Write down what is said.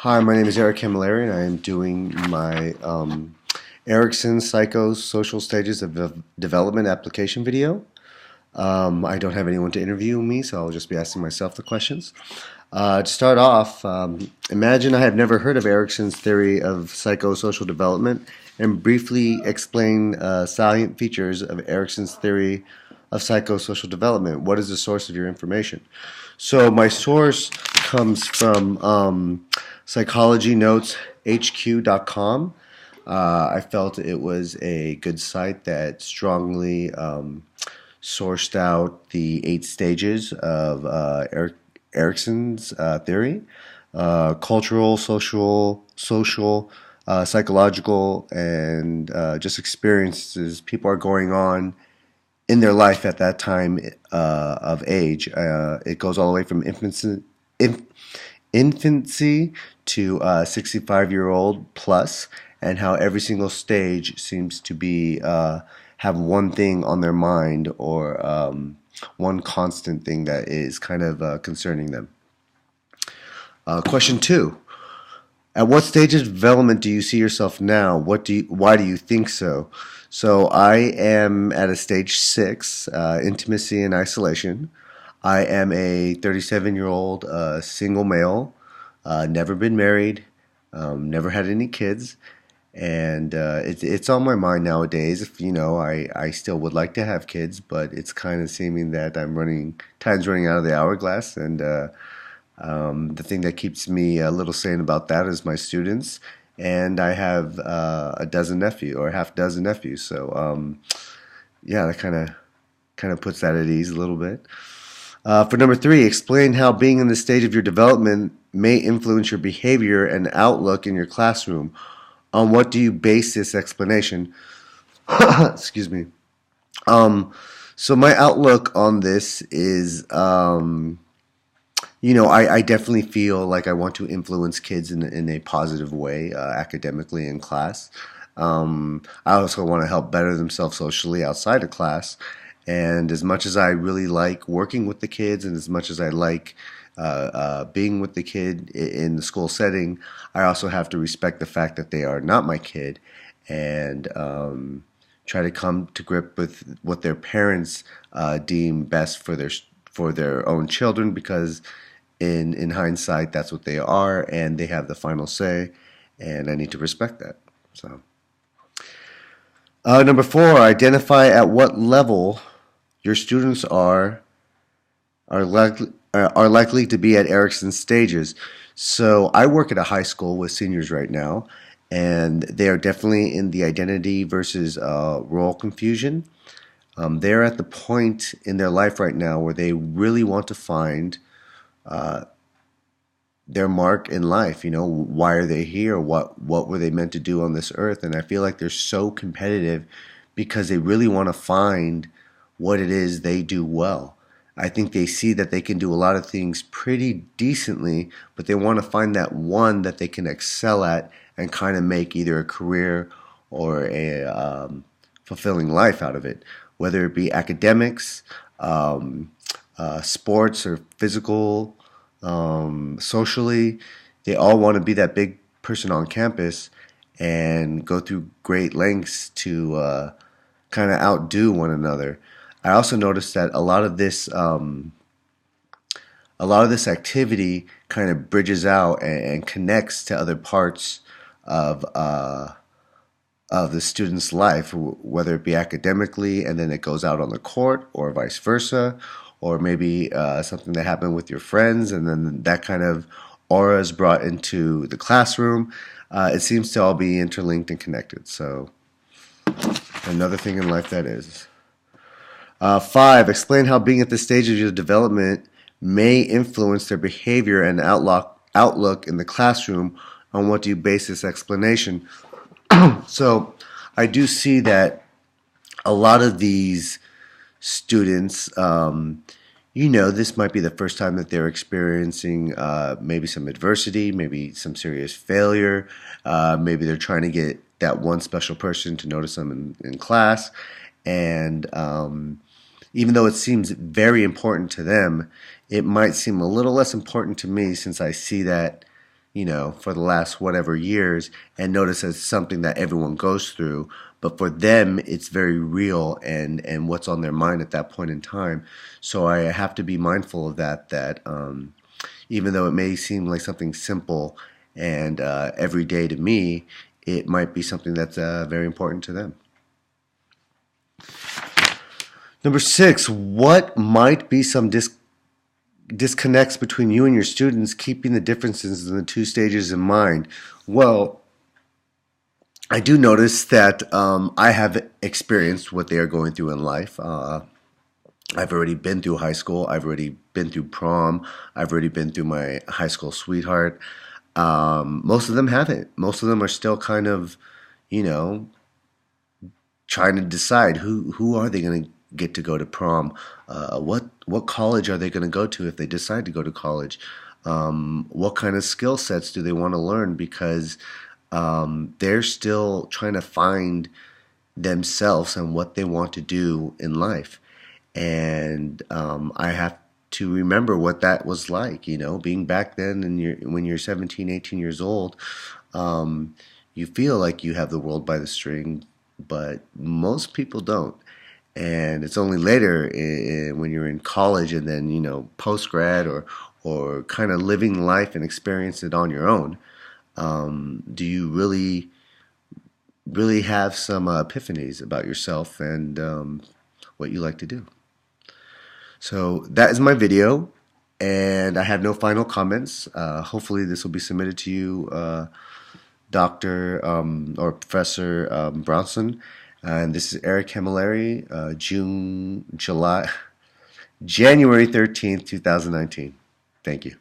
Hi, my name is Eric and I am doing my Erickson Psychosocial Stages of Development application video. I don't have anyone to interview me, so I'll just be asking myself the questions. To start off, imagine I have never heard of Erickson's theory of psychosocial development and briefly explain salient features of Erickson's theory of psychosocial development. What is the source of your information? So my source comes from psychologynoteschq.com. I felt it was a good site that strongly sourced out the 8 stages of Erickson's theory: cultural, social, psychological, and just experiences people are going on in their life at that time of age. It goes all the way from infancy to 65-year-old plus, and how every single stage seems to be have one thing on their mind, or one constant thing that is kind of concerning them. Question 2. At what stage of development do you see yourself now? Why do you think so? So I am at a stage 6, intimacy and isolation. I am a 37-year-old single male, never been married, never had any kids, and it's on my mind nowadays. If I still would like to have kids, but it's kind of seeming that time's running out of the hourglass, and the thing that keeps me a little sane about that is my students, and I have a dozen nephews, or half dozen nephews. So yeah, that kind of puts that at ease a little bit. For number 3, explain how being in the stage of your development may influence your behavior and outlook in your classroom. On what do you base this explanation? Excuse me. So my outlook on this is, I definitely feel like I want to influence kids in a positive way, academically in class. I also want to help better themselves socially outside of class. And as much as I really like working with the kids, and as much as I like being with the kid in the school setting, I also have to respect the fact that they are not my kid, and try to come to grip with what their parents deem best for their own children, because in hindsight, that's what they are, and they have the final say, and I need to respect that. So, number 4, identify at what level your students are likely to be at Erickson's stages. So I work at a high school with seniors right now, and they are definitely in the identity versus role confusion. They're at the point in their life right now where they really want to find their mark in life. Why are they here? What were they meant to do on this earth? And I feel like they're so competitive because they really want to find what it is they do well. I think they see that they can do a lot of things pretty decently, but they want to find that one that they can excel at and kind of make either a career or a fulfilling life out of it, whether it be academics, sports, or physical, socially. They all want to be that big person on campus and go through great lengths to kind of outdo one another. I also noticed that a lot of this activity kind of bridges out and connects to other parts of the student's life, whether it be academically and then it goes out on the court, or vice versa, or maybe something that happened with your friends and then that kind of aura is brought into the classroom. It seems to all be interlinked and connected. So another thing in life that is. 5, explain how being at this stage of your development may influence their behavior and outlook in the classroom. On what do you base this explanation? So I do see that a lot of these students, this might be the first time that they're experiencing maybe some adversity, maybe some serious failure. Maybe they're trying to get that one special person to notice them in class. And even though it seems very important to them, it might seem a little less important to me, since I see that for the last whatever years and notice as something that everyone goes through. But for them, it's very real and what's on their mind at that point in time. So I have to be mindful of that even though it may seem like something simple and everyday to me, it might be something that's very important to them. Number 6, what might be some disconnects between you and your students, keeping the differences in the two stages in mind? Well, I do notice that I have experienced what they are going through in life. I've already been through high school. I've already been through prom. I've already been through my high school sweetheart. Most of them haven't. Most of them are still kind of, you know, trying to decide who are they going to get to go to prom. What college are they going to go to if they decide to go to college? What kind of skill sets do they want to learn? Because they're still trying to find themselves and what they want to do in life. And I have to remember what that was like, being back then and when you're 17, 18 years old, you feel like you have the world by the string, but most people don't. And it's only later when you're in college and then, post grad or kind of living life and experience it on your own, do you really have some epiphanies about yourself and what you like to do. So that is my video, and I have no final comments. Hopefully this will be submitted to you, Dr. Or Professor Bronson. And this is Eric Camilleri, January 13th, 2019. Thank you.